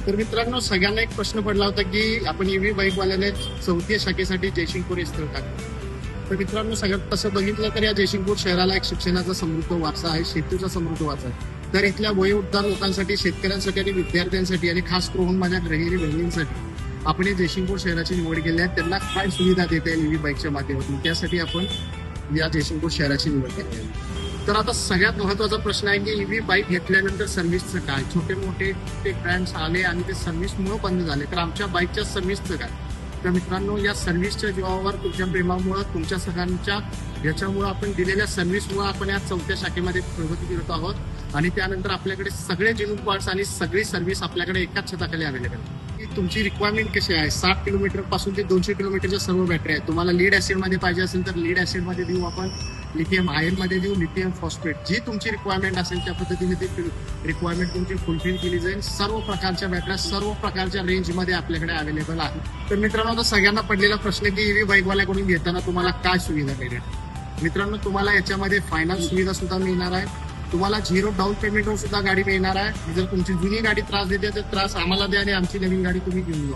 तर मित्रांनो, सगळ्यांना एक प्रश्न पडला होता की आपण ईव्ही बाईकवाल्याने 4थ्या शाखेसाठी जयसिंगपूर स्थळ टाकलं. तर मित्रांनो, सगळ्यात तसं बघितलं तर या जयसिंगपूर शहराला एक शिक्षणाचा समृद्ध वारसा आहे, शेतीचा समृद्ध वारसा आहे. तर इथल्या वयोवृद्ध लोकांसाठी, शेतकऱ्यांसाठी आणि विद्यार्थ्यांसाठी आणि खास करून माझ्या गृहिणी बहिणींसाठी आपण या जयसिंगपूर शहराची निवड केली आहे. त्यांना काय सुविधा देता येईल ईव्ही बाईकच्या माध्यमातून, त्यासाठी आपण या जयसिंगपूर शहराची निवड केली आहे. तर आता सगळ्यात महत्वाचा प्रश्न आहे की ईव्ही बाईक घेतल्यानंतर सर्व्हिसचं काय. छोटे मोठे ते ब्रँड्स आले आणि ते सर्व्हिसमुळे बंद झाले, तर आमच्या बाईकच्या सर्व्हिसचं काय. तर मित्रांनो, या सर्व्हिसच्या जीवावर, तुमच्या प्रेमामुळे, तुमच्या सगळ्यांच्या याच्यामुळे, आपण दिलेल्या सर्व्हिसमुळे आपण या 4थ्या शाखेमध्ये प्रगती करत आहोत. आणि त्यानंतर आपल्याकडे सगळे जेन्युइन पार्ट्स आणि सगळी सर्व्हिस आपल्याकडे एकाच छताखाली अवेलेबल आहे. तुमची रिक्वायरमेंट कशी आहे, 60 किलोमीटर पासून ते 200 किलोमीटरच्या सर्व बॅटरी आहेत. तुम्हाला लीड ऍसिड मध्ये पाहिजे असेल तर लीड ऍसिड मध्ये देऊ आपण, लिथियम आयन मध्ये देऊ, लिथियम फॉस्फेट. जी तुमची रिक्वायरमेंट असेल त्या पद्धतीने ती रिक्वायरमेंट तुमची फुलफिल केली जाईल. सर्व प्रकारच्या बॅटऱ्या सर्व प्रकारच्या रेंजमध्ये आपल्याकडे अवेलेबल आहे. तर मित्रांनो, आता सगळ्यांना पडलेला प्रश्न की ईव्ही बाईकवाल्याकडून घेताना तुम्हाला काय सुविधा मिळेल. मित्रांनो, तुम्हाला याच्यामध्ये फायनान्स सुविधा सुद्धा मिळणार आहे. तुम्हाला 0 डाऊन पेमेंटवर सुद्धा गाडी मिळणार आहे. जर तुमची जुनी गाडी त्रास देते तर त्रास आम्हाला द्या आणि आमची नवीन गाडी तुम्ही घेऊन जा.